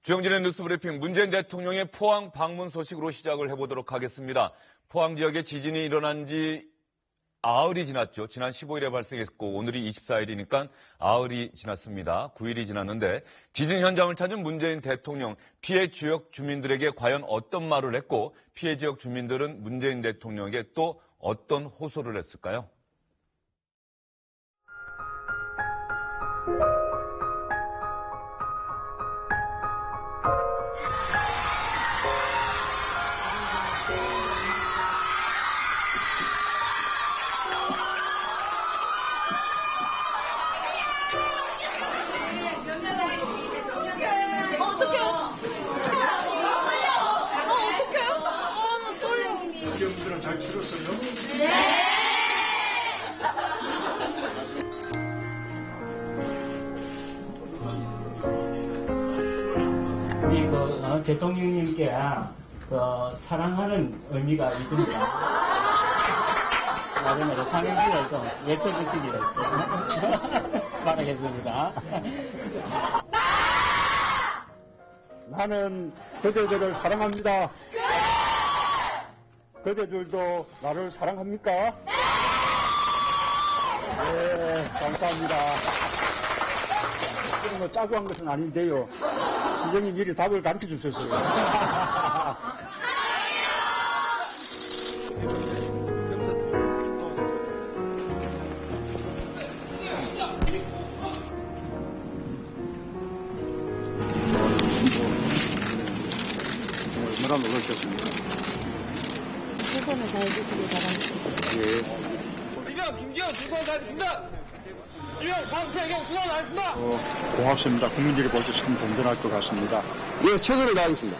주영진의 뉴스브리핑, 문재인 대통령의 포항 방문 소식으로 시작을 해보도록 하겠습니다. 포항 지역에 지진이 일어난 지 나흘이 지났죠. 지난 15일에 발생했고 오늘이 24일이니까 나흘이 지났습니다. 9일이 지났는데 지진 현장을 찾은 문재인 대통령, 피해 지역 주민들에게 과연 어떤 말을 했고 피해 지역 주민들은 문재인 대통령에게 또 어떤 호소를 했을까요? 시험들은 잘 치렀어요? 우리 대통령님께 사랑하는 의미가 있습니다. 나중에 삼행시를 좀 외쳐주시기를 바라겠습니다. 나는 그대들을 사랑합니다. 그대들도 나를 사랑합니까? 네, 감사합니다. 이런 거 짜고 한 것은 아닌데요. 시장님 미리 답을 가르쳐 주셨어요. 얼마나 놀라셨습니까? 최선을 다해주시기 바랍니다. 예. 이명, 김기현, 주소원 다했습니다. 이명, 박태경, 주소원 다했습니다. 고맙습니다. 국민들이 볼 때 참 든든할 것 같습니다. 예, 최선을 다하겠습니다.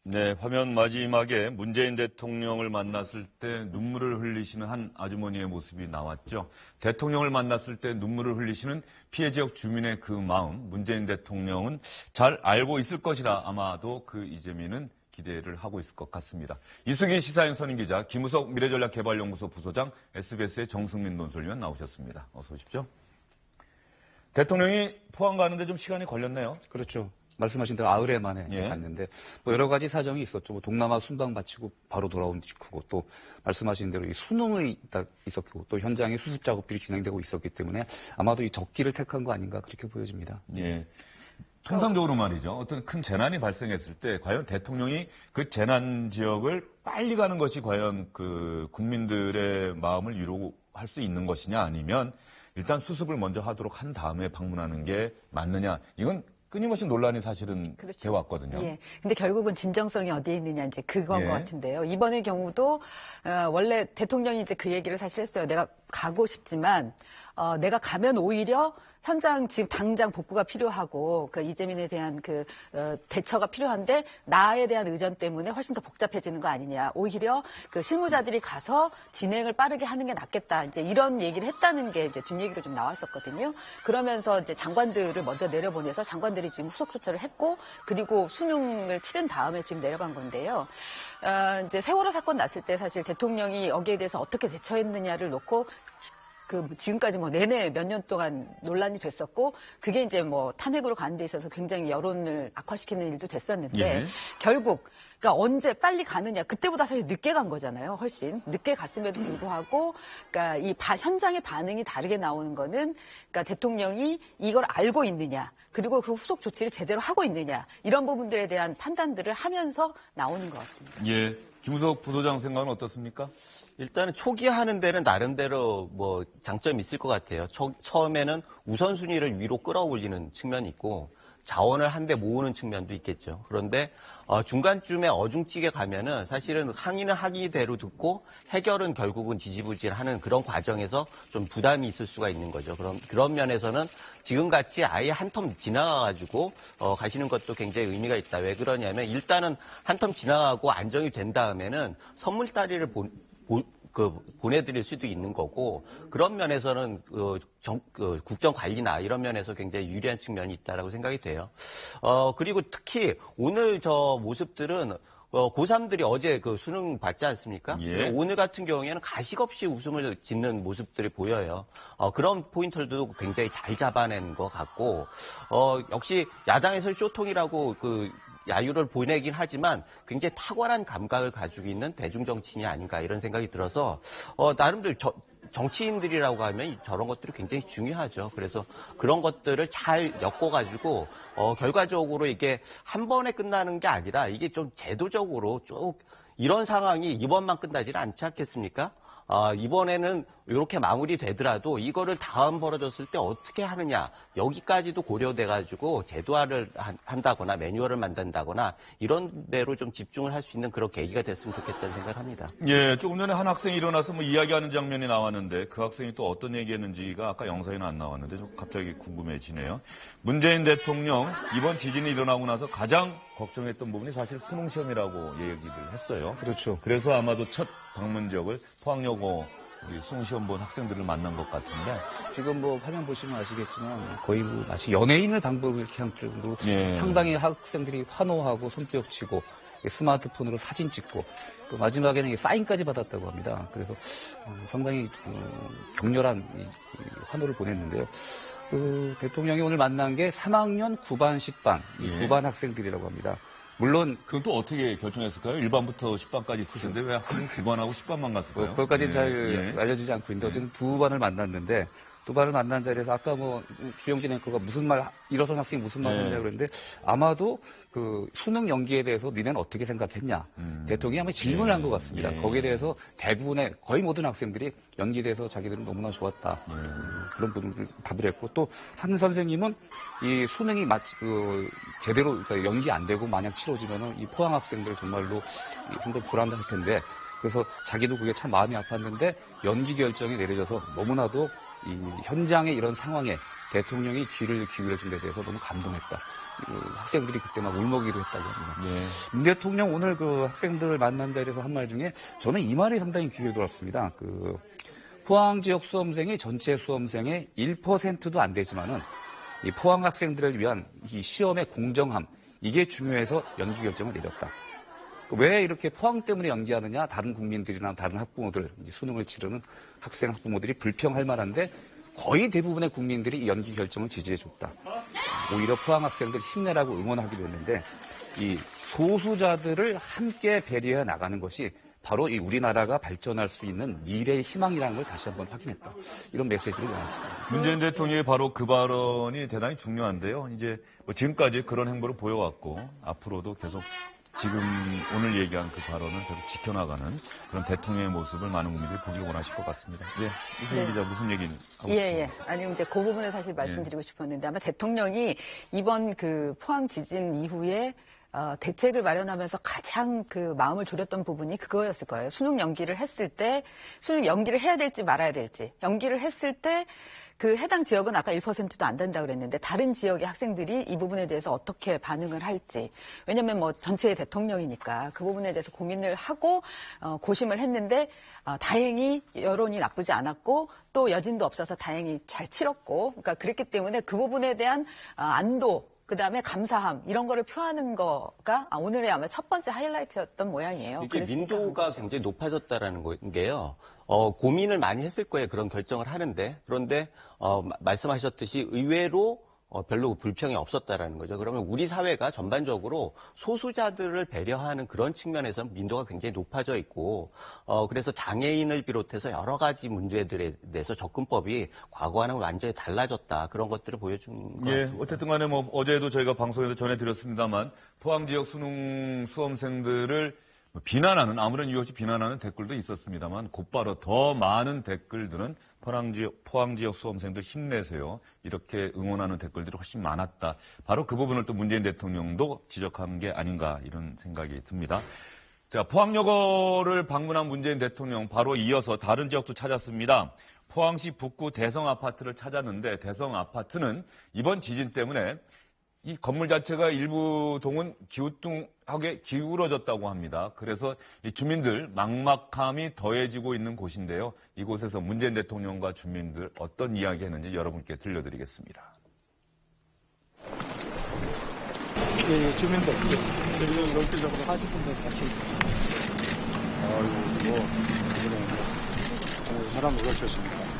네, 화면 마지막에 문재인 대통령을 만났을 때 눈물을 흘리시는 한 아주머니의 모습이 나왔죠. 대통령을 만났을 때 눈물을 흘리시는 피해 지역 주민의 그 마음, 문재인 대통령은 잘 알고 있을 것이라 아마도 그 이재민은 기대를 하고 있을 것 같습니다. 이수기 시사인 선임기자, 김우석 미래전략개발연구소 부소장, SBS의 정승민 논설위원 나오셨습니다. 어서 오십시오. 대통령이 포항 가는데 좀 시간이 걸렸네요. 그렇죠. 말씀하신 대로 아흘에 만에 예. 갔는데 뭐 여러 가지 사정이 있었죠. 뭐 동남아 순방 마치고 바로 돌아온 직후고 또 말씀하신 대로 이 수능이 있었고 또 현장에 수습 작업들이 진행되고 있었기 때문에 아마도 이 적기를 택한 거 아닌가 그렇게 보여집니다. 예. 통상적으로 말이죠. 어떤 큰 재난이 발생했을 때 과연 대통령이 그 재난 지역을 빨리 가는 것이 과연 그 국민들의 마음을 위로할 수 있는 것이냐 아니면 일단 수습을 먼저 하도록 한 다음에 방문하는 게 맞느냐. 이건 끊임없이 논란이 사실은 그렇죠. 되어왔거든요. 예. 근데 결국은 진정성이 어디에 있느냐 이제 그건 예. 것 같은데요. 이번의 경우도 원래 대통령이 이제 그 얘기를 사실 했어요. 내가 가고 싶지만 내가 가면 오히려 현장 지금 당장 복구가 필요하고 그 이재민에 대한 그 대처가 필요한데 나에 대한 의전 때문에 훨씬 더 복잡해지는 거 아니냐. 오히려 그 실무자들이 가서 진행을 빠르게 하는 게 낫겠다. 이제 이런 얘기를 했다는 게 이제 뒷얘기로 좀 나왔었거든요. 그러면서 이제 장관들을 먼저 내려보내서 장관들이 지금 후속 조처를 했고 그리고 수능을 치른 다음에 지금 내려간 건데요. 이제 세월호 사건 났을 때 사실 대통령이 여기에 대해서 어떻게 대처했느냐를 놓고 지금까지 뭐 내내 몇 년 동안 논란이 됐었고, 그게 이제 뭐 탄핵으로 가는 데 있어서 굉장히 여론을 악화시키는 일도 됐었는데, 예. 결국, 그러니까 언제 빨리 가느냐, 그때보다 사실 늦게 간 거잖아요, 훨씬. 늦게 갔음에도 불구하고, 그러니까 이 현장의 반응이 다르게 나오는 거는, 그러니까 대통령이 이걸 알고 있느냐, 그리고 그 후속 조치를 제대로 하고 있느냐, 이런 부분들에 대한 판단들을 하면서 나오는 것 같습니다. 예. 김우석 부소장 생각은 어떻습니까? 일단은 초기 하는 데는 나름대로 뭐 장점이 있을 것 같아요. 처음에는 우선순위를 위로 끌어올리는 측면이 있고 자원을 한데 모으는 측면도 있겠죠. 그런데 중간쯤에 어중찌게 가면은 사실은 항의는 항의대로 듣고 해결은 결국은 지지부진하는 그런 과정에서 좀 부담이 있을 수가 있는 거죠. 그런 면에서는 지금같이 아예 한 텀 지나가가지고 가시는 것도 굉장히 의미가 있다. 왜 그러냐면 일단은 한 텀 지나가고 안정이 된 다음에는 선물 따리를 보내드릴 수도 있는 거고 그런 면에서는 국정 관리나 이런 면에서 굉장히 유리한 측면이 있다라고 생각이 돼요. 그리고 특히 오늘 저 모습들은 고3들이 어제 그 수능 봤지 않습니까? 예. 오늘 같은 경우에는 가식 없이 웃음을 짓는 모습들이 보여요. 그런 포인트들도 굉장히 잘 잡아낸 것 같고, 역시 야당에서 쇼통이라고 야유를 보내긴 하지만 굉장히 탁월한 감각을 가지고 있는 대중정치인이 아닌가 이런 생각이 들어서, 나름대로 정치인들이라고 하면 저런 것들이 굉장히 중요하죠. 그래서 그런 것들을 잘 엮어가지고, 결과적으로 이게 한 번에 끝나는 게 아니라 이게 좀 제도적으로 쭉 이런 상황이 이번만 끝나지는 않지 않겠습니까? 이번에는 이렇게 마무리되더라도 이거를 다음 벌어졌을 때 어떻게 하느냐 여기까지도 고려돼가지고 제도화를 한다거나 매뉴얼을 만든다거나 이런 데로 좀 집중을 할 수 있는 그런 계기가 됐으면 좋겠다는 생각을 합니다. 예, 조금 전에 한 학생이 일어나서 뭐 이야기하는 장면이 나왔는데 그 학생이 또 어떤 얘기했는지가 아까 영상에는 안 나왔는데 좀 갑자기 궁금해지네요. 문재인 대통령 이번 지진이 일어나고 나서 가장 걱정했던 부분이 사실 수능 시험이라고 얘기를 했어요. 그렇죠. 그래서 아마도 첫 방문 지역을 포항여고 수능 시험 본 학생들을 만난 것 같은데 지금 뭐 화면 보시면 아시겠지만 거의 뭐 마치 연예인을 방불케 할 정도로 예. 상당히 학생들이 환호하고 손뼉 치고 스마트폰으로 사진 찍고 그 마지막에는 사인까지 받았다고 합니다. 그래서 상당히 격렬한 이 환호를 보냈는데요. 대통령이 오늘 만난 게 3학년 9반, 10반, 이 예. 9반 학생들이라고 합니다. 물론 그건 또 어떻게 결정했을까요? 1반부터 10반까지 있을 텐데 왜 학생 9반하고 10반만 갔을까요? 그것까지는 예, 잘 예. 알려지지 않고 있는데 어쨌든 두 반을 만났는데 두 반을 만난 자리에서 아까 뭐 주영진 앵커가 무슨 말 일어선 학생이 무슨 말 하느냐 그랬는데 아마도 그 수능 연기에 대해서 니네는 어떻게 생각했냐 대통령이 아마 질문을 한 것 같습니다. 예. 거기에 대해서 대부분의 거의 모든 학생들이 연기에 대해서 자기들은 너무나 좋았다 그런 부분을 답을 했고 또 한 선생님은 이 수능이 제대로 그러니까 연기 안 되고 만약 치러지면은 이 포항 학생들 정말로 상당히 불안할 텐데 그래서 자기도 그게 참 마음이 아팠는데 연기 결정이 내려져서 너무나도 이 현장의 이런 상황에 대통령이 귀를 기울여준 데 대해서 너무 감동했다. 학생들이 그때 막 울먹이기도 했다고 합니다. 네. 문 대통령 오늘 그 학생들을 만난 자리에서 한 말 중에 저는 이 말이 상당히 귀에 들었습니다. 포항 지역 수험생이 전체 수험생의 1%도 안 되지만은 이 포항 학생들을 위한 이 시험의 공정함 이게 중요해서 연기 결정을 내렸다. 왜 이렇게 포항 때문에 연기하느냐? 다른 국민들이나 다른 학부모들, 수능을 치르는 학생 학부모들이 불평할 만한데 거의 대부분의 국민들이 이 연기 결정을 지지해줬다. 오히려 포항 학생들 힘내라고 응원하기도 했는데 이 소수자들을 함께 배려해 나가는 것이 바로 이 우리나라가 발전할 수 있는 미래의 희망이라는 걸 다시 한번 확인했다. 이런 메시지를 내놨습니다. 문재인 대통령의 바로 그 발언이 대단히 중요한데요. 이제 뭐 지금까지 그런 행보를 보여왔고 앞으로도 계속 지금 오늘 얘기한 그 발언은 계속 지켜나가는 그런 대통령의 모습을 많은 국민들이 보길 원하실 것 같습니다. 예, 이승희 기자 무슨 얘기 하고 싶어요? 예. 아니, 이제 그 부분을 사실 말씀드리고 싶었는데 아마 대통령이 이번 그 포항 지진 이후에 대책을 마련하면서 가장 그 마음을 졸였던 부분이 그거였을 거예요. 수능 연기를 했을 때, 수능 연기를 해야 될지 말아야 될지. 연기를 했을 때 그 해당 지역은 아까 1%도 안 된다고 그랬는데 다른 지역의 학생들이 이 부분에 대해서 어떻게 반응을 할지. 왜냐면 뭐 전체의 대통령이니까 그 부분에 대해서 고민을 하고 고심을 했는데 다행히 여론이 나쁘지 않았고 또 여진도 없어서 다행히 잘 치렀고 그러니까 그랬기 때문에 그 부분에 대한 안도 그다음에 감사함 이런 거를 표하는 거가 오늘의 아마 첫 번째 하이라이트였던 모양이에요. 이게 민도가 굉장히 높아졌다라는 게요. 고민을 많이 했을 거예요. 그런 결정을 하는데. 그런데 말씀하셨듯이 의외로 별로 불평이 없었다라는 거죠. 그러면 우리 사회가 전반적으로 소수자들을 배려하는 그런 측면에서 민도가 굉장히 높아져 있고, 그래서 장애인을 비롯해서 여러 가지 문제들에 대해서 접근법이 과거와는 완전히 달라졌다. 그런 것들을 보여준 것 예, 같습니다. 어쨌든 간에 뭐 어제도 저희가 방송에서 전해드렸습니다만 포항 지역 수능 수험생들을 비난하는, 아무런 이유 없이 비난하는 댓글도 있었습니다만 곧바로 더 많은 댓글들은 포항 지역 수험생들 힘내세요. 이렇게 응원하는 댓글들이 훨씬 많았다. 바로 그 부분을 또 문재인 대통령도 지적한 게 아닌가 이런 생각이 듭니다. 자, 포항여고를 방문한 문재인 대통령 바로 이어서 다른 지역도 찾았습니다. 포항시 북구 대성 아파트를 찾았는데 대성 아파트는 이번 지진 때문에 이 건물 자체가 일부 동은 기우뚱하게 기울어졌다고 합니다. 그래서 이 주민들 막막함이 더해지고 있는 곳인데요. 이곳에서 문재인 대통령과 주민들 어떤 이야기 했는지 여러분께 들려드리겠습니다. 예, 주민들, 주민들 넓기적으로 40분들 같이. 아이고, 이번에 사람 놀라셨습니다.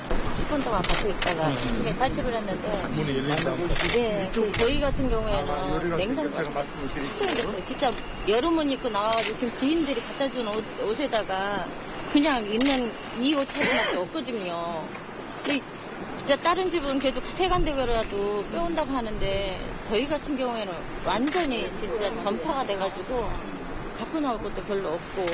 10분 동안 밖에 있다가 집에 탈출을 했는데 네, 저희 같은 경우에는 냉장고가 생겼어요. 진짜 여름옷 입고 나와가지고 지금 지인들이 갖다 준 옷에다가 그냥 있는 이 옷 차림밖에 없거든요. 진짜 다른 집은 그래도 세간대교라도 빼온다고 하는데 저희 같은 경우에는 완전히 진짜 전파가 돼가지고 갖고 나올 것도 별로 없고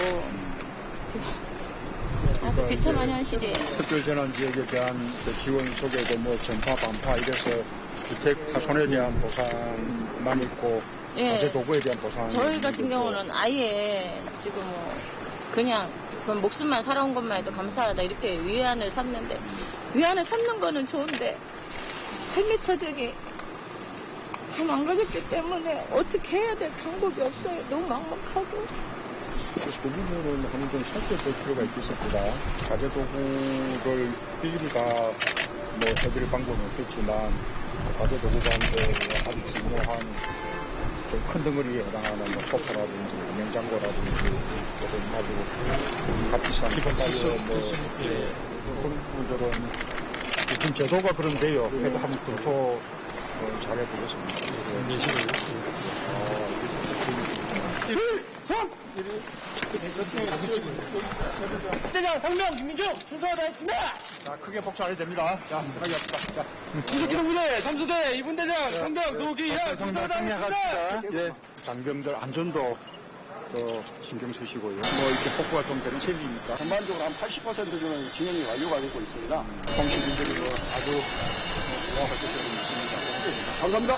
아주 비참한 현실이에요. 특별재난지역에 대한 지원 속에도 뭐 전파, 반파 이래서 주택 파손에 대한 보상만 있고 가재 도구에 대한 보상. 저희 같은 경우는 아예 지금 그냥 목숨만 살아온 것만 해도 감사하다 이렇게 위안을 삼는데 위안을 삼는 거는 좋은데 삶의 터전이 다 망가졌기 때문에 어떻게 해야 될 방법이 없어요. 너무 막막하고. 그래서 그 부분은 한번 좀 살펴볼 필요가 있겠습니다. 가재 도구를 일일이 다 해드릴 방법은 없겠지만 가재 도구가 아주 중요한 좀 큰 덩어리에 해당하는 소파라든지 냉장고라든지 또는 아주 값비싼 기본가격 그런 부분들은 무슨 제도가 그런데요. 해도 한번 검토 잘해보겠습니다. 대장 상병 김민중 순서가 다 있습니다. 자, 크게 복사 안 해도 됩니다. 자, 들어가겠습니다. 자, 구속기동부대 3소대 2분 대장 상병 노기현 순서가 다 있습니다. 예, 장병들 안전도 더 신경 쓰시고요. 이렇게 복구가 좀 되는 셈이니까. 전반적으로 한 80% 정도는 진행이 완료가 되고 있습니다. 홍시민들이 아주 좋아할 것으로 믿습니다. 감사합니다.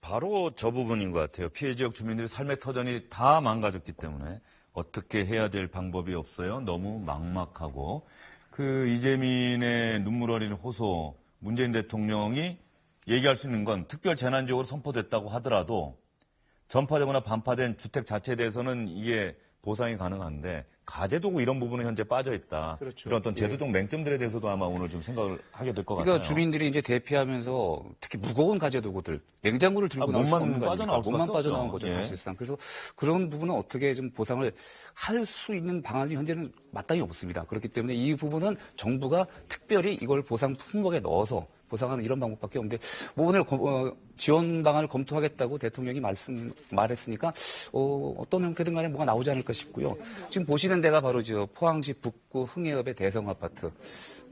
바로 저 부분인 것 같아요. 피해 지역 주민들의 삶의 터전이 다 망가졌기 때문에 어떻게 해야 될 방법이 없어요. 너무 막막하고 그 이재민의 눈물 어린 호소 문재인 대통령이 얘기할 수 있는 건 특별 재난지역으로 선포됐다고 하더라도 전파되거나 반파된 주택 자체에 대해서는 이게 보상이 가능한데 가재도구 이런 부분은 현재 빠져 있다. 그렇죠. 이런 어떤 제도적 맹점들에 대해서도 아마 오늘 좀 생각을 하게 될 것 같아요. 그러니까 주민들이 이제 대피하면서 특히 무거운 가재도구들, 냉장고를 들고 나올 수 몸만 없는 거 아닙니까? 빠져나올 수밖에 몸만 빠져나온 없죠. 거죠, 예. 사실상. 그래서 그런 부분은 어떻게 좀 보상을 할 수 있는 방안이 현재는 마땅히 없습니다. 그렇기 때문에 이 부분은 정부가 특별히 이걸 보상 품목에 넣어서 보상하는 이런 방법밖에 없는데 뭐 오늘 지원 방안을 검토하겠다고 대통령이 말했으니까 어떤 형태든 간에 뭐가 나오지 않을까 싶고요. 지금 보시는 데가 바로 저 포항시 북구 흥해읍의 대성 아파트.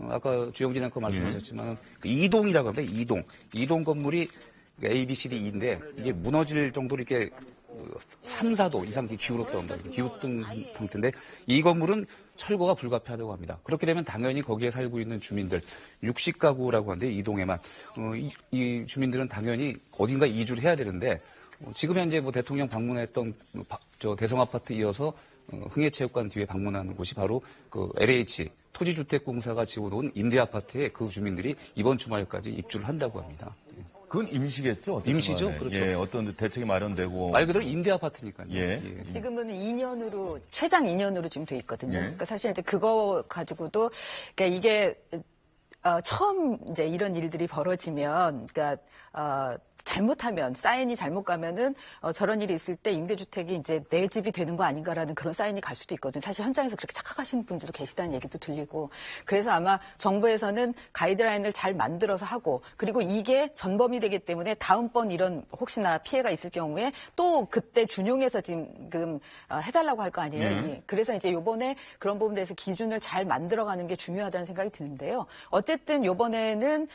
아까 주영진 앵커 말씀하셨지만 그 2동이라고 합니다. 2동 건물이 A, B, C, D인데 이게 무너질 정도로 이렇게 3, 4도 이상 기울었다고 합니다. 기울던 상태인데 이 건물은 철거가 불가피하다고 합니다. 그렇게 되면 당연히 거기에 살고 있는 주민들 60가구라고 하는데 이 동에만 이 주민들은 당연히 어딘가 이주를 해야 되는데 지금 현재 뭐 대통령 방문했던 저 대성 아파트 이어서 흥해체육관 뒤에 방문하는 곳이 바로 그 LH 토지주택공사가 지어놓은 임대 아파트에 그 주민들이 이번 주말까지 입주를 한다고 합니다. 그건 임시겠죠? 어쨌든 임시죠? 간에. 그렇죠. 예, 어떤 대책이 마련되고. 말 그대로 임대 아파트니까요. 예. 지금은 2년으로 최장 2년으로 지금 돼 있거든요. 예. 그러니까 사실 이제 그거 가지고도 그러니까 이게 처음 이제 이런 일들이 벌어지면 그러니까 잘못하면 사인이 잘못 가면은 저런 일이 있을 때 임대주택이 이제 내 집이 되는 거 아닌가라는 그런 사인이 갈 수도 있거든요. 사실 현장에서 그렇게 착각하시는 분들도 계시다는 얘기도 들리고 그래서 아마 정부에서는 가이드라인을 잘 만들어서 하고 그리고 이게 전범이 되기 때문에 다음번 이런 혹시나 피해가 있을 경우에 또 그때 준용해서 지금 해달라고 할 거 아니에요. 예. 그래서 이제 요번에 그런 부분에 대해서 기준을 잘 만들어가는 게 중요하다는 생각이 드는데요. 어쨌든 요번에는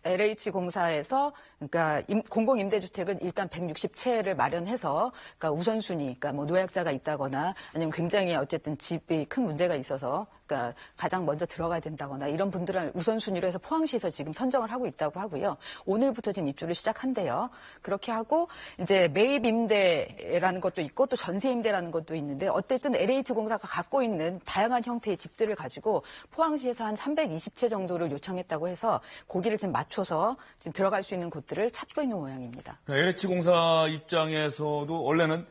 LH공사에서 그러니까 공공임대주택은 일단 160채를 마련해서 그러니까 우선순위, 그러니까 뭐 노약자가 있다거나 아니면 굉장히 어쨌든 집이 큰 문제가 있어서 그러니까 가장 먼저 들어가야 된다거나 이런 분들을 우선순위로 해서 포항시에서 지금 선정을 하고 있다고 하고요. 오늘부터 지금 입주를 시작한대요. 그렇게 하고 이제 매입 임대라는 것도 있고 또 전세 임대라는 것도 있는데 어쨌든 LH공사가 갖고 있는 다양한 형태의 집들을 가지고 포항시에서 한 320채 정도를 요청했다고 해서 거기를 지금 맞춰서 지금 들어갈 수 있는 곳들을 찾고 있는 모양입니다. LH공사 입장에서도 원래는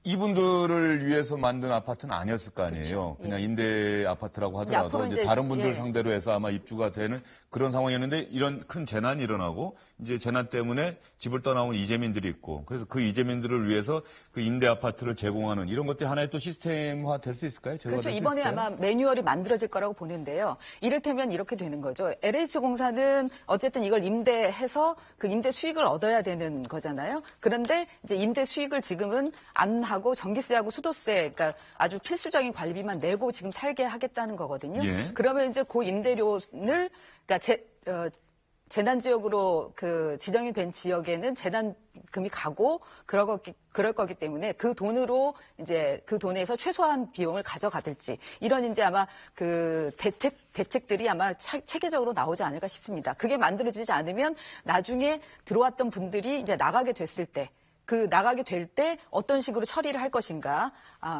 이분들을 위해서 만든 아파트는 아니었을 거 아니에요. 그렇죠. 그냥 예. 임대 아파트라고 하더라도 이제 다른 분들 예. 상대로 해서 아마 입주가 되는 그런 상황이었는데 이런 큰 재난이 일어나고 이제 재난 때문에 집을 떠나온 이재민들이 있고 그래서 그 이재민들을 위해서 그 임대 아파트를 제공하는 이런 것들이 하나의 또 시스템화 될 수 있을까요? 그렇죠. 이번에 아마 매뉴얼이 만들어질 거라고 보는데요. 이를테면 이렇게 되는 거죠. LH공사는 어쨌든 이걸 임대해서 그 임대 수익을 얻어야 되는 거잖아요. 그런데 이제 임대 수익을 지금은 안 하고 전기세하고 수도세, 그러니까 아주 필수적인 관리비만 내고 지금 살게 하겠다는 거거든요. 예. 그러면 이제 그 임대료를 그러니까 재난 지역으로 그 지정이 된 지역에는 재난금이 가고 그럴 거기 때문에 그 돈으로 이제 그 돈에서 최소한 비용을 가져가들지 이런 이제 아마 그 대책들이 아마 체계적으로 나오지 않을까 싶습니다. 그게 만들어지지 않으면 나중에 들어왔던 분들이 이제 나가게 됐을 때 나가게 될 때 어떤 식으로 처리를 할 것인가,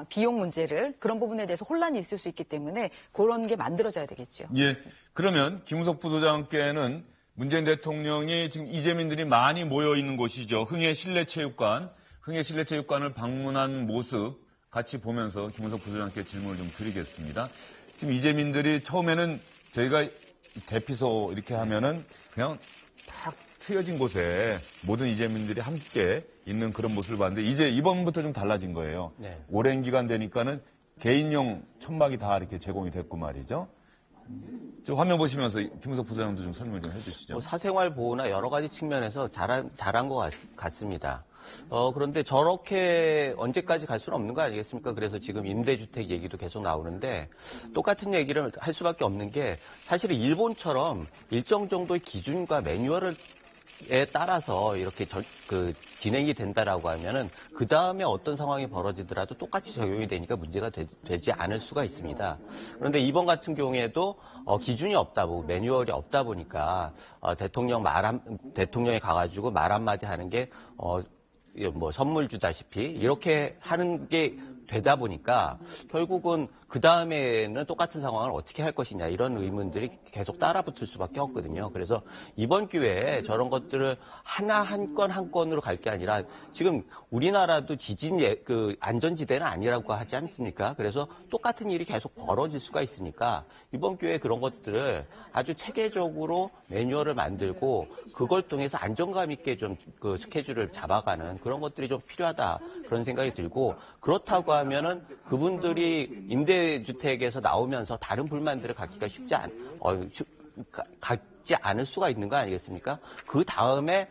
비용 문제를 그런 부분에 대해서 혼란이 있을 수 있기 때문에 그런 게 만들어져야 되겠죠. 예. 그러면 김우석 부소장께는 문재인 대통령이 지금 이재민들이 많이 모여 있는 곳이죠. 흥해 실내체육관을 방문한 모습 같이 보면서 김우석 부소장께 질문을 좀 드리겠습니다. 지금 이재민들이 처음에는 저희가 대피소 이렇게 하면은 그냥 탁 트여진 곳에 모든 이재민들이 함께 있는 그런 모습을 봤는데 이제 이번부터 좀 달라진 거예요. 네. 오랜 기간 되니까는 개인용 천막이 다 이렇게 제공이 됐고 말이죠. 저 화면 보시면서 김우석 부소장도 좀 설명 좀 해주시죠. 뭐 사생활 보호나 여러 가지 측면에서 잘한 것 같습니다. 그런데 저렇게 언제까지 갈 수는 없는 거 아니겠습니까? 그래서 지금 임대주택 얘기도 계속 나오는데 똑같은 얘기를 할 수밖에 없는 게 사실은 일본처럼 일정 정도의 기준과 매뉴얼을 에 따라서 이렇게 진행이 된다라고 하면은 그 다음에 어떤 상황이 벌어지더라도 똑같이 적용이 되니까 문제가 되지 않을 수가 있습니다. 그런데 이번 같은 경우에도 기준이 없다고 매뉴얼이 없다 보니까 대통령이 가가지고 말 한마디 하는 게 뭐 선물 주다시피 이렇게 하는 게 되다 보니까 결국은 그 다음에는 똑같은 상황을 어떻게 할 것이냐 이런 의문들이 계속 따라붙을 수밖에 없거든요. 그래서 이번 기회에 저런 것들을 하나 한 건으로 갈 게 아니라 지금 우리나라도 지진 안전지대는 아니라고 하지 않습니까? 그래서 똑같은 일이 계속 벌어질 수가 있으니까 이번 기회에 그런 것들을 아주 체계적으로 매뉴얼을 만들고 그걸 통해서 안정감 있게 좀 그 스케줄을 잡아가는 그런 것들이 좀 필요하다 그런 생각이 들고 그렇다고 하면은 그분들이 임대주택에서 나오면서 다른 불만들을 갖기가 갖지 않을 수가 있는 거 아니겠습니까? 그 다음에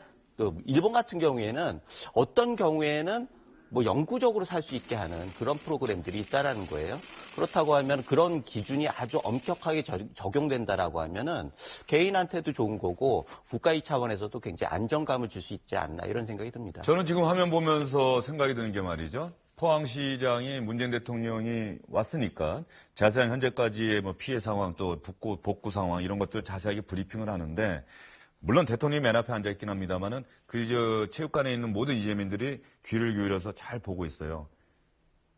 일본 같은 경우에는 어떤 경우에는 뭐 영구적으로 살 수 있게 하는 그런 프로그램들이 있다라는 거예요. 그렇다고 하면 그런 기준이 아주 엄격하게 적용된다라고 하면은 개인한테도 좋은 거고 국가의 차원에서도 굉장히 안정감을 줄 수 있지 않나 이런 생각이 듭니다. 저는 지금 화면 보면서 생각이 드는 게 말이죠. 포항시장이 문재인 대통령이 왔으니까 자세한 현재까지의 뭐 피해 상황 또 복구 상황 이런 것들 자세하게 브리핑을 하는데 물론 대통령이 맨 앞에 앉아있긴 합니다만은 체육관에 있는 모든 이재민들이 귀를 기울여서 잘 보고 있어요.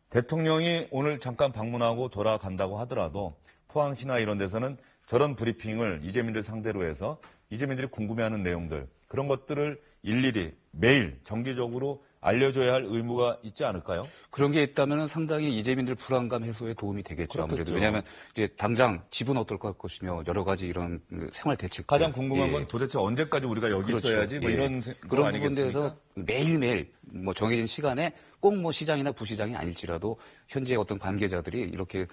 대통령이 오늘 잠깐 방문하고 돌아간다고 하더라도 포항시나 이런 데서는 저런 브리핑을 이재민들 상대로 해서 이재민들이 궁금해하는 내용들 그런 것들을 일일이 매일 정기적으로 알려줘야 할 의무가 있지 않을까요? 그런 게 있다면 상당히 이재민들 불안감 해소에 도움이 되겠죠. 아무래도. 그렇겠죠. 왜냐하면 이제 당장 집은 어떨 것이며 여러 가지 이런 생활 대책. 가장 궁금한 건 도대체 언제까지 우리가 여기 그렇죠. 있어야지 뭐 예. 이런 그런 부분에 대해서 매일매일 뭐 정해진 시간에 꼭 뭐 시장이나 부시장이 아닐지라도 현재 어떤 관계자들이 이렇게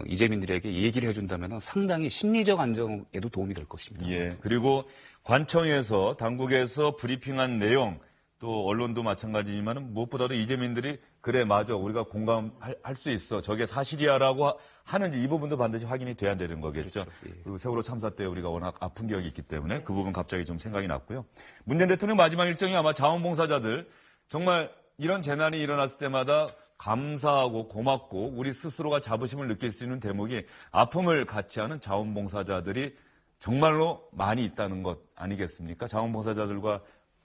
이재민들에게 얘기를 해준다면 상당히 심리적 안정에도 도움이 될 것입니다. 예. 그리고 관청에서 당국에서 브리핑한 내용 또 언론도 마찬가지지만 무엇보다도 이재민들이 그래 맞아 우리가 공감할 수 있어 저게 사실이야라고 하는지 이 부분도 반드시 확인이 돼야 되는 거겠죠. 그렇죠. 예. 그 세월호 참사 때 우리가 워낙 아픈 기억이 있기 때문에 그 부분 갑자기 좀 생각이 났고요. 문재인 대통령 마지막 일정이 아마 자원봉사자들 정말 이런 재난이 일어났을 때마다 감사하고 고맙고 우리 스스로가 자부심을 느낄 수 있는 대목이 아픔을 같이 하는 자원봉사자들이 정말로 많이 있다는 것 아니겠습니까? 자원봉사자들과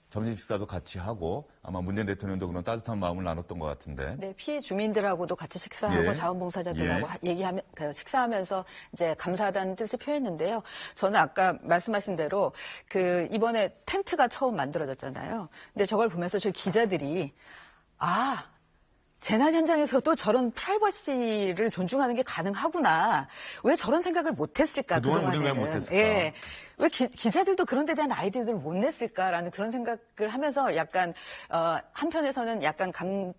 점심 식사도 같이 하고 아마 문재인 대통령도 그런 따뜻한 마음을 나눴던 것 같은데. 네, 피해 주민들하고도 같이 식사하고 예. 자원봉사자들하고 얘기하면 식사하면서 이제 감사하다는 뜻을 표했는데요. 저는 아까 말씀하신 대로 그 이번에 텐트가 처음 만들어졌잖아요. 근데 저걸 보면서 저희 기자들이 재난 현장에서도 저런 프라이버시를 존중하는 게 가능하구나. 왜 저런 생각을 못했을까? 그동안 우리는 왜 그동안에는. 못했을까? 예. 왜 기자들도 그런 데 대한 아이디어를 못 냈을까라는 그런 생각을 하면서 약간 한편에서는 약간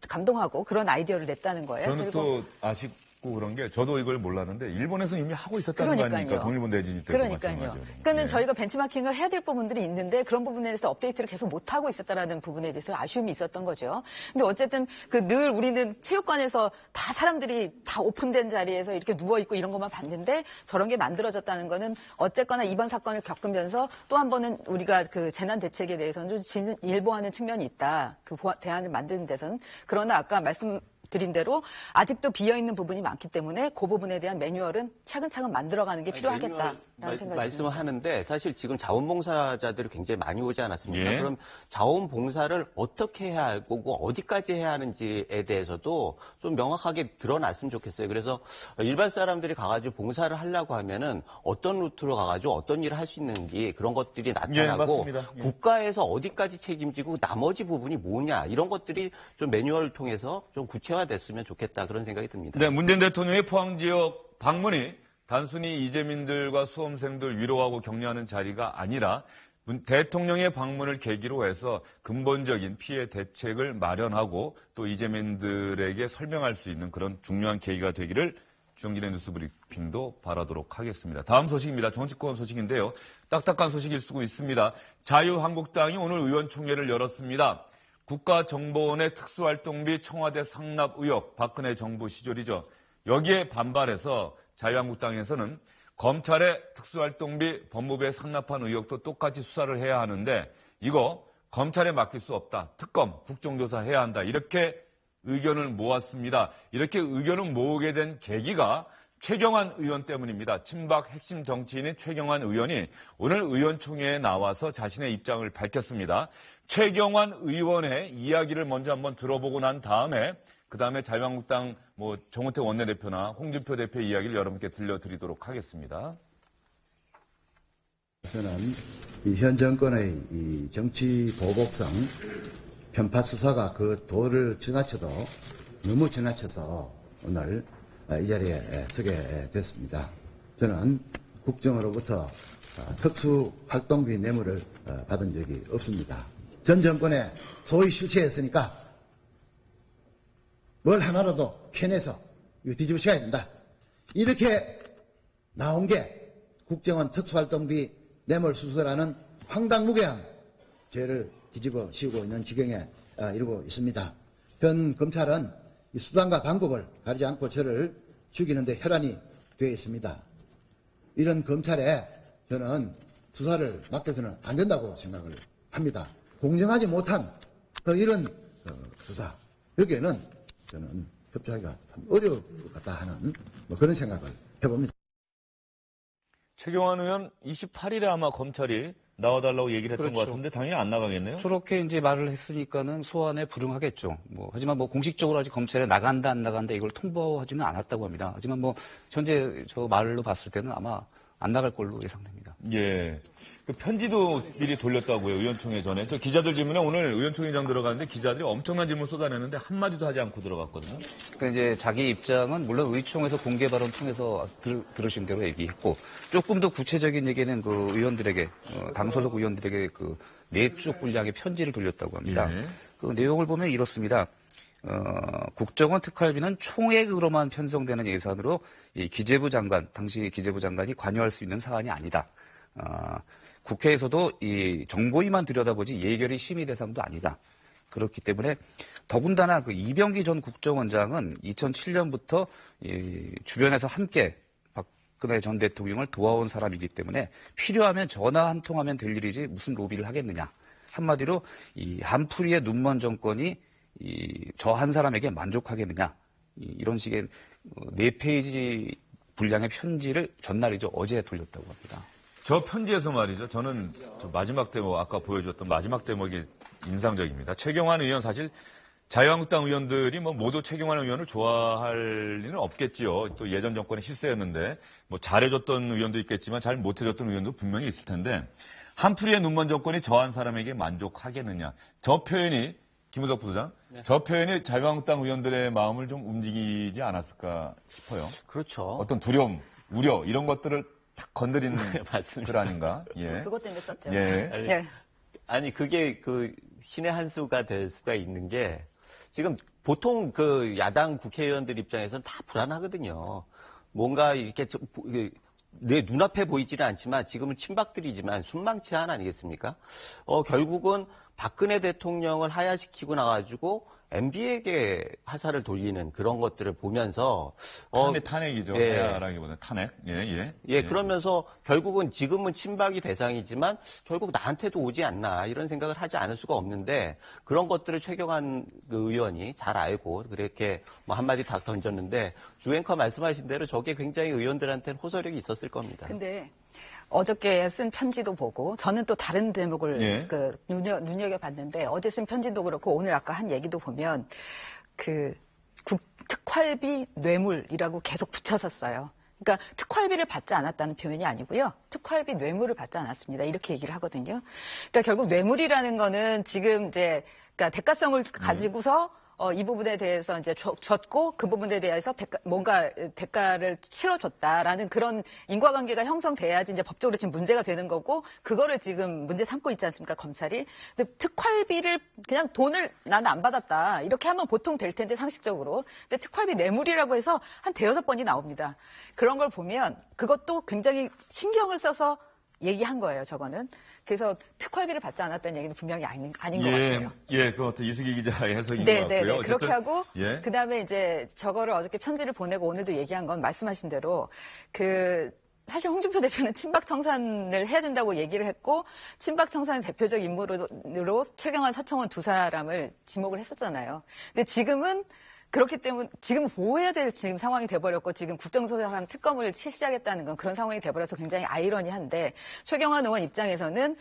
감동하고 그런 아이디어를 냈다는 거예요. 저는 그리고 또 아쉽고 그런 게 저도 이걸 몰랐는데 일본에서는 이미 하고 있었다는 거 아닙니까? 동일본 대지진 때도 그러니까요. 마찬가지로. 그러니까는 예. 저희가 벤치마킹을 해야 될 부분들이 있는데 그런 부분에 대해서 업데이트를 계속 못하고 있었다라는 부분에 대해서 아쉬움이 있었던 거죠. 근데 어쨌든 늘 우리는 체육관에서 다 사람들이 다 오픈된 자리에서 이렇게 누워있고 이런 것만 봤는데 저런 게 만들어졌다는 거는 어쨌거나 이번 사건을 겪으면서 또 한 번은 우리가 그 재난 대책에 대해서는 좀 일보하는 측면이 있다. 그 대안을 만드는 데서는. 그러나 아까 드린 대로 아직도 비어있는 부분이 많기 때문에 그 부분에 대한 매뉴얼은 차근차근 만들어가는 게 필요하겠다라는 생각이 듭니다. 말씀을 하는데 사실 지금 자원봉사자들이 굉장히 많이 오지 않았습니까? 예. 그럼 자원봉사를 어떻게 해야 하고 어디까지 해야 하는지에 대해서도 좀 명확하게 드러났으면 좋겠어요. 그래서 일반 사람들이 가가지고 봉사를 하려고 하면은 어떤 루트로 가가지고 어떤 일을 할 수 있는지 그런 것들이 나타나고 맞습니다. 예. 국가에서 어디까지 책임지고 나머지 부분이 뭐냐 이런 것들이 좀 매뉴얼을 통해서 좀 구체화됐으면 좋겠다 그런 생각이 듭니다. 네, 문재인 대통령의 포항 지역 방문이 단순히 이재민들과 수험생들 위로하고 격려하는 자리가 아니라 대통령의 방문을 계기로 해서 근본적인 피해 대책을 마련하고 또 이재민들에게 설명할 수 있는 그런 중요한 계기가 되기를 주영진의 뉴스 브리핑도 바라도록 하겠습니다. 다음 소식입니다. 정치권 소식인데요. 딱딱한 소식일 수도 있습니다. 자유한국당이 오늘 의원총회를 열었습니다. 국가정보원의 특수활동비 청와대 상납 의혹, 박근혜 정부 시절이죠. 여기에 반발해서 자유한국당에서는 검찰의 특수활동비 법무부에 상납한 의혹도 똑같이 수사를 해야 하는데 이거 검찰에 맡길 수 없다. 특검, 국정조사 해야 한다. 이렇게 의견을 모았습니다. 이렇게 의견을 모으게 된 계기가 최경환 의원 때문입니다. 친박 핵심 정치인인 최경환 의원이 오늘 의원총회에 나와서 자신의 입장을 밝혔습니다. 최경환 의원의 이야기를 먼저 한번 들어보고 난 다음에 그다음에 자유한국당 정우택 원내대표나 홍준표 대표 이야기를 여러분께 들려드리도록 하겠습니다. 저는 현 정권의 이 정치 보복성 편파 수사가 그 도를 지나쳐도 너무 지나쳐서 오늘 이 자리에 서게 됐습니다. 저는 국정으로부터 특수활동비 뇌물을 받은 적이 없습니다. 전 정권에 소위 실체였으니까 뭘 하나라도 캐내서 뒤집어 씌워야 된다. 이렇게 나온 게 국정원 특수활동비 뇌물 수수라는 황당무계한 죄를 뒤집어 씌우고 있는 지경에 이르고 있습니다. 현 검찰은 이 수단과 방법을 가리지 않고 저를 죽이는데 혈안이 되어 있습니다. 이런 검찰에 저는 수사를 맡겨서는 안 된다고 생각을 합니다. 공정하지 못한 이런 수사, 여기에는 저는 협조하기가 참 어려울 것 같다 하는 그런 생각을 해봅니다. 최경환 의원 28일에 아마 검찰이 나와달라고 얘기를 했던 그렇죠. 것 같은데 당연히 안 나가겠네요. 저렇게 이제 말을 했으니까는 소환에 불응하겠죠. 하지만 공식적으로 아직 검찰에 나간다 안 나간다 이걸 통보하지는 않았다고 합니다. 하지만 현재 저 말로 봤을 때는 아마 안 나갈 걸로 예상됩니다. 예. 그 편지도 미리 돌렸다고요, 의원총회 전에. 저 기자들 질문에 오늘 의원총회장 들어가는데 기자들이 엄청난 질문 쏟아내는데 한마디도 하지 않고 들어갔거든요. 그러니까 이제 자기 입장은 물론 의총에서 공개 발언 통해서 들으신 대로 얘기했고 조금 더 구체적인 얘기는 그 의원들에게, 당 소속 의원들에게 그 4쪽 분량의 편지를 돌렸다고 합니다. 예. 그 내용을 보면 이렇습니다. 국정원 특활비는 총액으로만 편성되는 예산으로 이 기재부 장관, 당시 기재부 장관이 관여할 수 있는 사안이 아니다. 국회에서도 이 정보위만 들여다보지 예결위 심의 대상도 아니다. 그렇기 때문에 더군다나 그 이병기 전 국정원장은 2007년부터 주변에서 함께 박근혜 전 대통령을 도와온 사람이기 때문에 필요하면 전화 한 통하면 될 일이지 무슨 로비를 하겠느냐. 한마디로 이 한풀이의 눈먼 정권이 저 한 사람에게 만족하겠느냐. 이런 식의 4페이지 분량의 편지를 전날이죠. 어제 돌렸다고 합니다. 저 편지에서 말이죠. 저는 저 마지막 대목, 아까 보여줬던 마지막 대목이 인상적입니다. 최경환 의원 사실 자유한국당 의원들이 뭐 모두 최경환 의원을 좋아할 리는 없겠지요. 또 예전 정권의 실세였는데 뭐 잘해줬던 의원도 있겠지만 잘 못해줬던 의원도 분명히 있을 텐데 한풀이의 눈먼 정권이 저 한 사람에게 만족하겠느냐. 저 표현이 김우석 부소장, 네. 저 표현이 자유한국당 의원들의 마음을 좀 움직이지 않았을까 싶어요. 그렇죠. 어떤 두려움, 우려 이런 것들을 탁 건드리는 맞습니다. 글 아닌가? 예. 그것 때문에 썼죠. 예. 네. 아니 그게 그 신의 한 수가 될 수가 있는 게 지금 보통 그 야당 국회의원들 입장에서는 다 불안하거든요. 뭔가 이렇게 내 눈앞에 보이지는 않지만 지금은 친박들이지만 순망치한 아니겠습니까? 결국은 박근혜 대통령을 하야시키고 나가지고 MB에게 화살을 돌리는 그런 것들을 보면서 탄핵이죠. 예. 하야라기보다는 탄핵. 예, 그러면서 결국은 지금은 친박이 대상이지만 결국 나한테도 오지 않나 이런 생각을 하지 않을 수가 없는데 그런 것들을 최경환 의원이 잘 알고 그렇게 뭐 한마디 딱 던졌는데 주 앵커 말씀하신 대로 저게 굉장히 의원들한테는 호소력이 있었을 겁니다. 근데 어저께 쓴 편지도 보고 저는 또 다른 대목을 눈여겨봤는데 어제 쓴 편지도 그렇고 오늘 아까 한 얘기도 보면 그 특활비 뇌물이라고 계속 붙여서 써요. 그러니까 특활비를 받지 않았다는 표현이 아니고요. 특활비 뇌물을 받지 않았습니다. 이렇게 얘기를 하거든요. 그러니까 결국 뇌물이라는 거는 지금 이제 그러니까 대가성을 가지고서 이 부분에 대해서 이제 줬고 그 부분에 대해서 뭔가 대가를 치러줬다라는 그런 인과관계가 형성돼야지 이제 법적으로 지금 문제가 되는 거고 그거를 지금 문제 삼고 있지 않습니까 검찰이? 근데 특활비를 그냥 돈을 나는 안 받았다 이렇게 하면 보통 될 텐데 상식적으로. 근데 특활비 뇌물이라고 해서 한 5-6번이 나옵니다. 그런 걸 보면 그것도 굉장히 신경을 써서 얘기한 거예요. 저거는. 그래서 특활비를 받지 않았다는 얘기는 분명히 아닌 것 같아요. 예, 그것도 이수기 기자의 해석인 것 같고요. 네, 그렇게 하고 예. 그다음에 이제 저거를 어저께 편지를 보내고 오늘도 얘기한 건 말씀하신 대로 사실 홍준표 대표는 친박 청산을 해야 된다고 얘기를 했고 친박 청산의 대표적 인물로 최경환, 서청원 두 사람을 지목을 했었잖아요. 근데 지금은 그렇기 때문에 지금 보호해야 될 지금 상황이 돼버렸고 지금 국정조사랑 특검을 실시하겠다는 건 그런 상황이 돼버려서 굉장히 아이러니한데 최경환 의원 입장에서는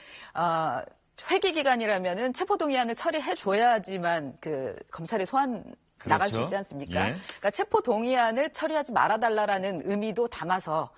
회기 기간이라면은 체포동의안을 처리해줘야지만 그 검찰에 소환 나갈 수 있지 않습니까? 예. 그러니까 체포동의안을 처리하지 말아달라는 의미도 담아서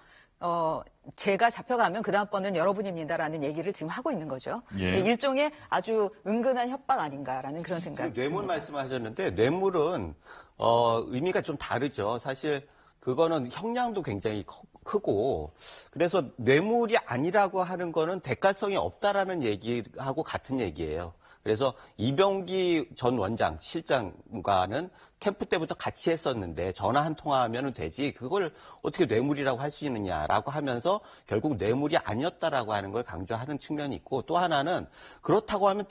제가 잡혀가면 그 다음번은 여러분입니다라는 얘기를 지금 하고 있는 거죠. 예. 일종의 아주 은근한 협박 아닌가라는 그런 생각. 뇌물 말씀하셨는데 뇌물은 의미가 좀 다르죠. 사실 그거는 형량도 굉장히 크고 그래서 뇌물이 아니라고 하는 거는 대가성이 없다라는 얘기하고 같은 얘기예요. 그래서 이병기 전 원장, 실장과는 캠프 때부터 같이 했었는데 전화 한 통화하면 되지 그걸 어떻게 뇌물이라고 할 수 있느냐라고 하면서 결국 뇌물이 아니었다라고 하는 걸 강조하는 측면이 있고 또 하나는 그렇다고 하면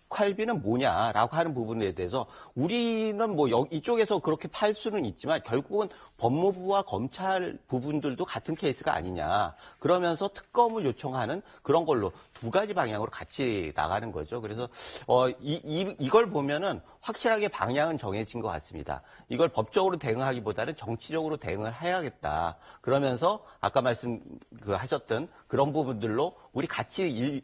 특활비는 뭐냐라고 하는 부분에 대해서 우리는 뭐 이쪽에서 그렇게 팔 수는 있지만 결국은 법무부와 검찰 부분들도 같은 케이스가 아니냐. 그러면서 특검을 요청하는 그런 걸로 두 가지 방향으로 같이 나가는 거죠. 그래서 이걸 보면은 확실하게 방향은 정해진 것 같습니다. 이걸 법적으로 대응하기보다는 정치적으로 대응을 해야겠다. 그러면서 아까 하셨던 그런 부분들로 우리 같이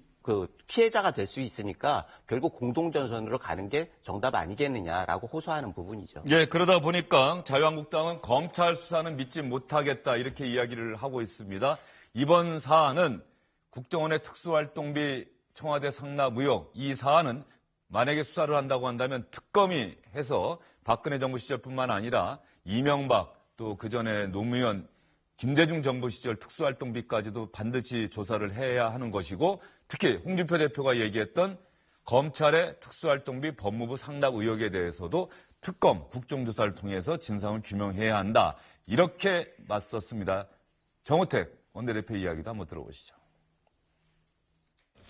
피해자가 될 수 있으니까 결국 공동전선으로 가는 게 정답 아니겠느냐라고 호소하는 부분이죠. 예, 그러다 보니까 자유한국당은 검찰 수사는 믿지 못하겠다 이렇게 이야기를 하고 있습니다. 이번 사안은 국정원의 특수활동비 청와대 상납 의혹 이 사안은 만약에 수사를 한다고 한다면 특검이 해서 박근혜 정부 시절뿐만 아니라 이명박 또 그전에 노무현 김대중 정부 시절 특수활동비까지도 반드시 조사를 해야 하는 것이고 특히 홍준표 대표가 얘기했던 검찰의 특수활동비 법무부 상납 의혹에 대해서도 특검, 국정조사를 통해서 진상을 규명해야 한다. 이렇게 맞섰습니다. 정우택 원내대표 이야기도 한번 들어보시죠.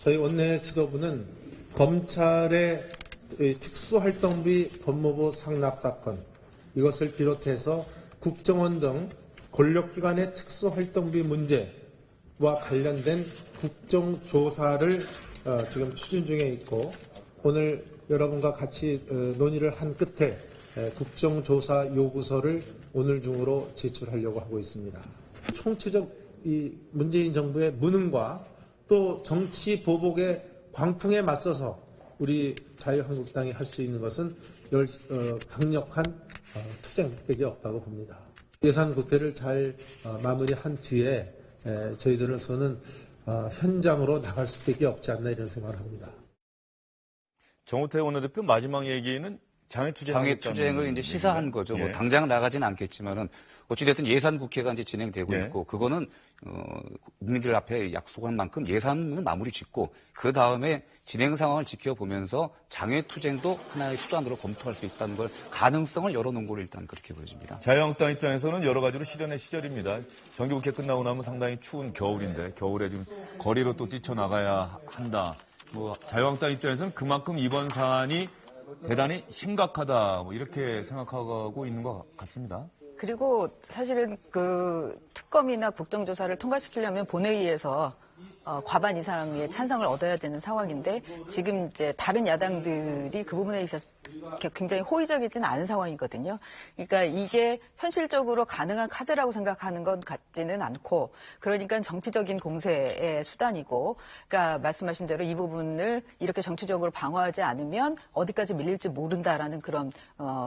저희 원내 지도부는 검찰의 특수활동비 법무부 상납 사건 이것을 비롯해서 국정원 등 권력기관의 특수활동비 문제와 관련된 국정조사를 지금 추진 중에 있고 오늘 여러분과 같이 논의를 한 끝에 국정조사 요구서를 오늘 중으로 제출하려고 하고 있습니다. 총체적 이 문재인 정부의 무능과 또 정치 보복의 광풍에 맞서서 우리 자유한국당이 할 수 있는 것은 강력한 투쟁밖에 없다고 봅니다. 예산 국회를 잘 마무리한 뒤에 저희들로서는 현장으로 나갈 수밖에 없지 않나 이런 생각을 합니다. 정우택 원내대표 마지막 얘기는 장외투쟁을 이제 시사한 거죠. 뭐 당장 나가진 않겠지만은 어찌됐든 예산 국회가 이제 진행되고 있고 그거는 국민들 앞에 약속한 만큼 예산은 마무리 짓고 그 다음에 진행 상황을 지켜보면서 장외투쟁도 하나의 수단으로 검토할 수 있다는 걸 가능성을 열어놓은 걸로 일단 그렇게 보여집니다. 자유한국당 입장에서는 여러 가지로 실현의 시절입니다. 정기국회 끝나고 나면 상당히 추운 겨울인데 겨울에 지금 거리로 또 뛰쳐나가야 한다. 뭐 자유한국당 입장에서는 그만큼 이번 사안이 대단히 심각하다, 이렇게 생각하고 있는 것 같습니다. 그리고 사실은 그 특검이나 국정조사를 통과시키려면 본회의에서 과반 이상의 찬성을 얻어야 되는 상황인데 지금 이제 다른 야당들이 그 부분에 있어서 굉장히 호의적이지는 않은 상황이거든요. 그러니까 이게 현실적으로 가능한 카드라고 생각하는 것 같지는 않고 그러니까 정치적인 공세의 수단이고 그러니까 말씀하신 대로 이 부분을 이렇게 정치적으로 방어하지 않으면 어디까지 밀릴지 모른다라는 그런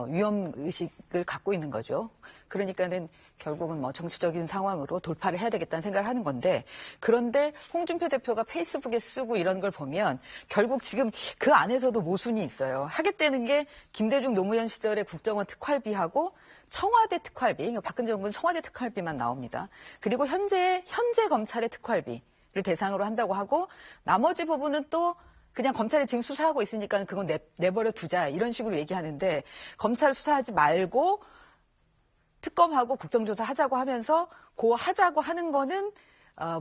위험의식을 갖고 있는 거죠. 그러니까는 결국은 뭐 정치적인 상황으로 돌파를 해야 되겠다는 생각을 하는 건데 그런데 홍준표 대표가 페이스북에 쓰고 이런 걸 보면 결국 지금 그 안에서도 모순이 있어요. 하겠다는 게 김대중 노무현 시절의 국정원 특활비하고 청와대 특활비, 박근혜 정부는 청와대 특활비만 나옵니다. 그리고 현재 검찰의 특활비를 대상으로 한다고 하고 나머지 부분은 또 그냥 검찰이 지금 수사하고 있으니까 그건 내버려 두자 이런 식으로 얘기하는데 검찰 수사하지 말고 특검하고 국정조사 하자고 하면서 그 하자고 하는 거는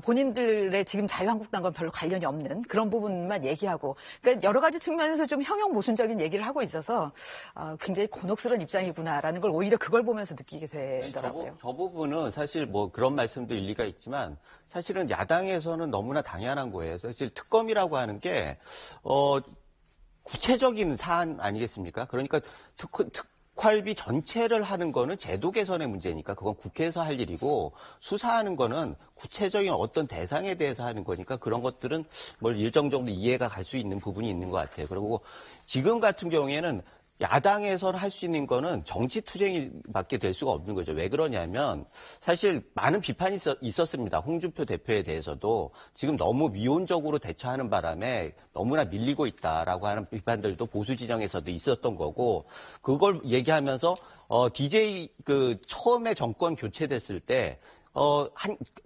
본인들의 지금 자유한국당과 별로 관련이 없는 그런 부분만 얘기하고 그러니까 여러 가지 측면에서 좀 형용 모순적인 얘기를 하고 있어서 굉장히 곤혹스러운 입장이구나라는 걸 오히려 그걸 보면서 느끼게 되더라고요. 저 부분은 사실 뭐 그런 말씀도 일리가 있지만 사실은 야당에서는 너무나 당연한 거예요. 사실 특검이라고 하는 게 구체적인 사안 아니겠습니까? 그러니까 특활비 전체를 하는 거는 제도 개선의 문제니까 그건 국회에서 할 일이고 수사하는 거는 구체적인 어떤 대상에 대해서 하는 거니까 그런 것들은 뭐 일정 정도 이해가 갈 수 있는 부분이 있는 것 같아요. 그리고 지금 같은 경우에는 야당에서 할 수 있는 거는 정치 투쟁밖에 될 수가 없는 거죠. 왜 그러냐면 사실 많은 비판이 있었습니다. 홍준표 대표에 대해서도 지금 너무 미온적으로 대처하는 바람에 너무나 밀리고 있다라고 하는 비판들도 보수 진영에서도 있었던 거고 그걸 얘기하면서 DJ 처음에 정권 교체됐을 때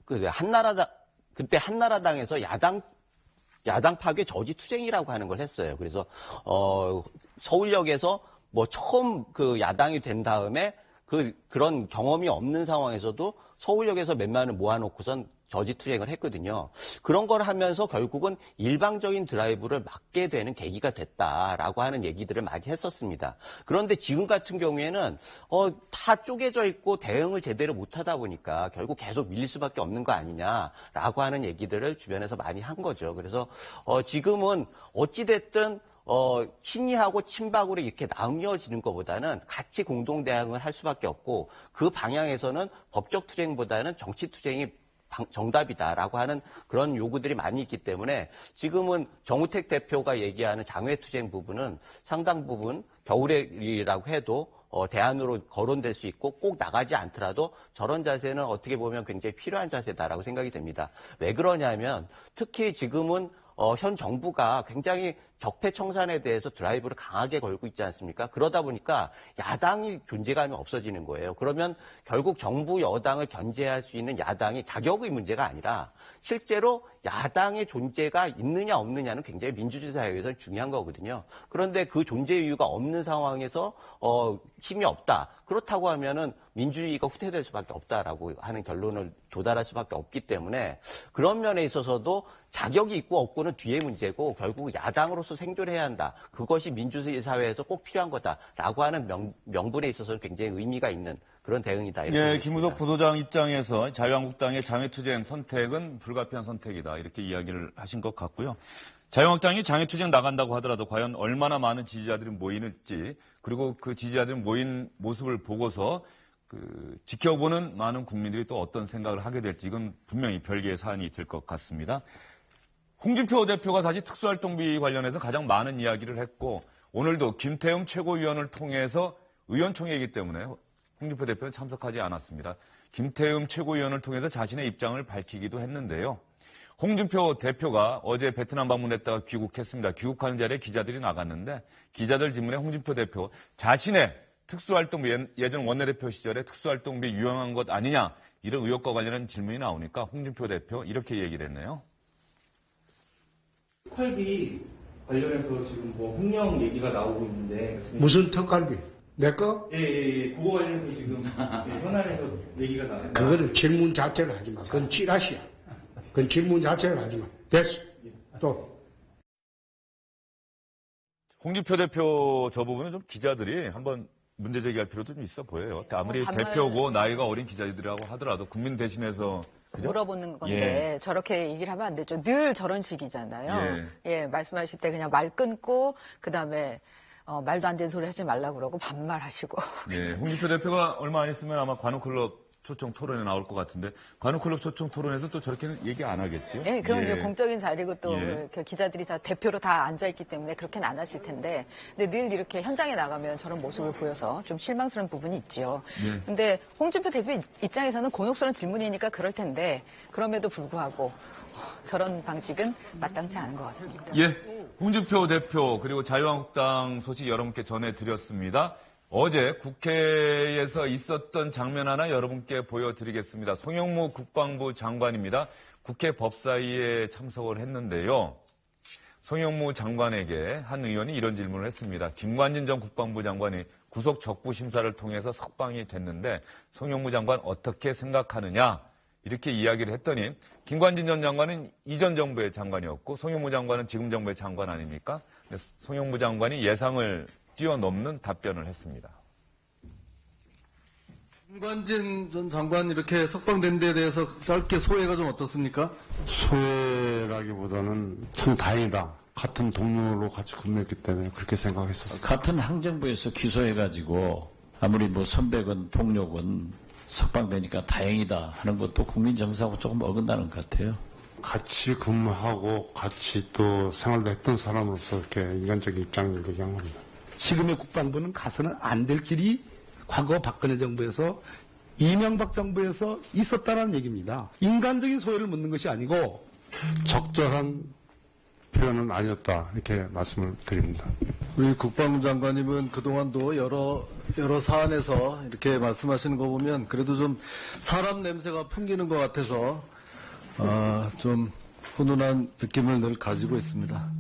그때 한나라당에서 야당 파괴 저지 투쟁이라고 하는 걸 했어요. 그래서 서울역에서 뭐 처음 야당이 된 다음에 그런 경험이 없는 상황에서도 서울역에서 몇만을 모아놓고선 저지 투쟁을 했거든요. 그런 걸 하면서 결국은 일방적인 드라이브를 막게 되는 계기가 됐다라고 하는 얘기들을 많이 했었습니다. 그런데 지금 같은 경우에는 다 쪼개져 있고 대응을 제대로 못하다 보니까 결국 계속 밀릴 수밖에 없는 거 아니냐라고 하는 얘기들을 주변에서 많이 한 거죠. 그래서 지금은 어찌됐든 친이하고 친박으로 이렇게 나뉘어지는 것보다는 같이 공동 대항을 할 수밖에 없고 그 방향에서는 법적 투쟁보다는 정치 투쟁이 정답이다라고 하는 그런 요구들이 많이 있기 때문에 지금은 정우택 대표가 얘기하는 장외투쟁 부분은 상당 부분 겨울이라고 해도 대안으로 거론될 수 있고 꼭 나가지 않더라도 저런 자세는 어떻게 보면 굉장히 필요한 자세다라고 생각이 됩니다. 왜 그러냐면 특히 지금은 현 정부가 굉장히 적폐청산에 대해서 드라이브를 강하게 걸고 있지 않습니까? 그러다 보니까 야당이 존재감이 없어지는 거예요. 그러면 결국 정부 여당을 견제할 수 있는 야당이 자격의 문제가 아니라 실제로 야당의 존재가 있느냐 없느냐는 굉장히 민주주의 사회에서는 중요한 거거든요. 그런데 그 존재 이유가 없는 상황에서 힘이 없다. 그렇다고 하면은 민주주의가 후퇴될 수밖에 없다라고 하는 결론을 도달할 수밖에 없기 때문에 그런 면에 있어서도 자격이 있고 없고는 뒤의 문제고 결국 야당으로서 국가로서 생존해야 한다. 그것이 민주주의 사회에서 꼭 필요한 거다라고 하는 명분에 있어서는 굉장히 의미가 있는 그런 대응이다. 이렇게 예, 김우석 부소장 입장에서 자유한국당의 장외투쟁 선택은 불가피한 선택이다. 이렇게 이야기를 하신 것 같고요. 자유한국당이 장외투쟁 나간다고 하더라도 과연 얼마나 많은 지지자들이 모이는지, 그리고 그 지지자들이 모인 모습을 보고서 지켜보는 많은 국민들이 또 어떤 생각을 하게 될지, 이건 분명히 별개의 사안이 될 것 같습니다. 홍준표 대표가 사실 특수활동비 관련해서 가장 많은 이야기를 했고, 오늘도 김태흠 최고위원을 통해서 의원총회이기 때문에 홍준표 대표는 참석하지 않았습니다. 김태흠 최고위원을 통해서 자신의 입장을 밝히기도 했는데요. 홍준표 대표가 어제 베트남 방문했다가 귀국했습니다. 귀국하는 자리에 기자들이 나갔는데, 기자들 질문에 홍준표 대표 자신의 특수활동비, 예전 원내대표 시절에 특수활동비 유용한 것 아니냐, 이런 의혹과 관련한 질문이 나오니까 홍준표 대표 이렇게 얘기를 했네요. 특활비 관련해서 지금 뭐 홍영 얘기가 나오고 있는데 무슨 특활비? 내 거? 예. 그거 관련해서 지금 현안에서 얘기가 나와요. 그거는 질문 자체를 하지 마. 그건 찌라시야. 그건 질문 자체를 하지 마. 됐어. 또. 홍준표 대표 저 부분은 좀 기자들이 한번 문제 제기할 필요도 좀 있어 보여요. 아무리 대표고 나이가 어린 기자들이라고 하더라도 국민 대신해서 그죠? 물어보는 건데 저렇게 얘기를 하면 안 되죠. 늘 저런 식이잖아요. 예, 말씀하실 때 그냥 말 끊고 그다음에 말도 안 되는 소리 하지 말라고 그러고 반말하시고. 네, 홍준표 대표가 얼마 안 있으면 아마 관훈클럽 초청 토론에 나올 것 같은데, 관훈클럽 초청 토론에서 또 저렇게는 얘기 안 하겠죠? 네, 그건 이제 공적인 자리고 또 기자들이 다 대표로 다 앉아있기 때문에 그렇게는 안 하실 텐데, 근데 늘 이렇게 현장에 나가면 저런 모습을 보여서 좀 실망스러운 부분이 있죠. 근데 홍준표 대표 입장에서는 곤혹스러운 질문이니까 그럴 텐데, 그럼에도 불구하고 저런 방식은 마땅치 않은 것 같습니다. 예, 홍준표 대표 그리고 자유한국당 소식 여러분께 전해드렸습니다. 어제 국회에서 있었던 장면 하나 여러분께 보여드리겠습니다. 송영무 국방부 장관입니다. 국회 법사위에 참석을 했는데요. 송영무 장관에게 한 의원이 이런 질문을 했습니다. 김관진 전 국방부 장관이 구속 적부 심사를 통해서 석방이 됐는데 송영무 장관 어떻게 생각하느냐, 이렇게 이야기를 했더니, 김관진 전 장관은 이전 정부의 장관이었고 송영무 장관은 지금 정부의 장관 아닙니까? 근데 송영무 장관이 예상을 뛰어넘는 답변을 했습니다. 김관진 전 장관 이렇게 석방된 데에 대해서 짧게 소회가 좀 어떻습니까? 소회라기보다는 참 다행이다. 같은 동료로 같이 근무했기 때문에 그렇게 생각했었어요. 같은 항정부에서 기소해가지고 아무리 뭐 선배건 동료건 석방되니까 다행이다 하는 것도 국민 정서하고 조금 어긋나는 것 같아요. 같이 근무하고 같이 또 생활도 했던 사람으로서 이렇게 인간적인 입장을 얘기한 겁니다. 지금의 국방부는 가서는 안 될 길이 과거 박근혜 정부에서 이명박 정부에서 있었다는 얘기입니다. 인간적인 소외를 묻는 것이 아니고 적절한 표현은 아니었다, 이렇게 말씀을 드립니다. 우리 국방부 장관님은 그동안도 여러 사안에서 이렇게 말씀하시는 거 보면 그래도 좀 사람 냄새가 풍기는 것 같아서 좀 훈훈한 느낌을 늘 가지고 있습니다.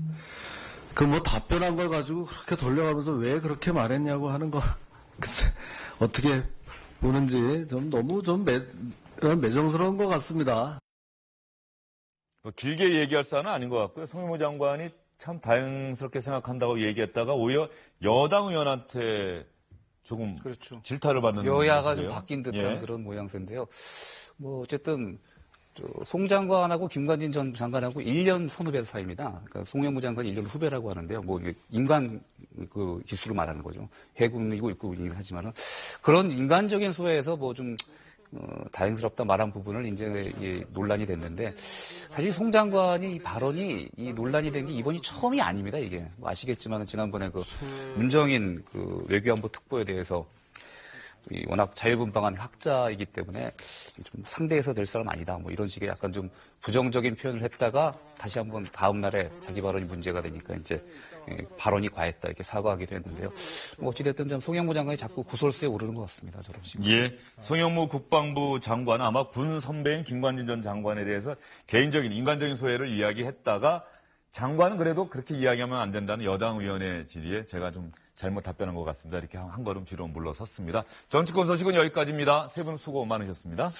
그 뭐 답변한 걸 가지고 그렇게 돌려가면서 왜 그렇게 말했냐고 하는 거, 글쎄 어떻게 보는지 좀 너무 좀 매정스러운 것 같습니다. 길게 얘기할 사안은 아닌 것 같고요. 송영무 장관이 참 다행스럽게 생각한다고 얘기했다가 오히려 여당 의원한테 조금 질타를 받는 여야가 모습이에요. 좀 바뀐 듯한 그런 모양새인데요. 뭐 어쨌든 송 장관하고 김관진 전 장관하고 1년 선후배 사이입니다. 그러니까 송영무 장관이 1년 후배라고 하는데요. 뭐 인간 그 기수로 말하는 거죠. 해군이고 육군이긴 하지만은 그런 인간적인 소외에서 뭐 좀 다행스럽다 말한 부분을 이제 논란이 됐는데, 사실 송 장관이 이 발언이 이 논란이 된 게 이번이 처음이 아닙니다. 이게 뭐 아시겠지만 지난번에 그 문정인 그 외교안보 특보에 대해서 워낙 자유분방한 학자이기 때문에 좀 상대해서 될 사람 아니다, 뭐 이런 식의 약간 좀 부정적인 표현을 했다가 다시 한번 다음 날에 자기 발언이 문제가 되니까 이제 발언이 과했다 이렇게 사과하기도 했는데요. 어찌됐든 좀 송영무 장관이 자꾸 구설수에 오르는 것 같습니다. 저런 식으로. 예, 송영무 국방부 장관은 아마 군 선배인 김관진 전 장관에 대해서 개인적인 인간적인 소외를 이야기했다가, 장관은 그래도 그렇게 이야기하면 안 된다는 여당 의원의 질의에 제가 좀 잘못 답변한 것 같습니다. 이렇게 한 걸음 뒤로 물러섰습니다. 정치권 소식은 여기까지입니다. 세 분 수고 많으셨습니다.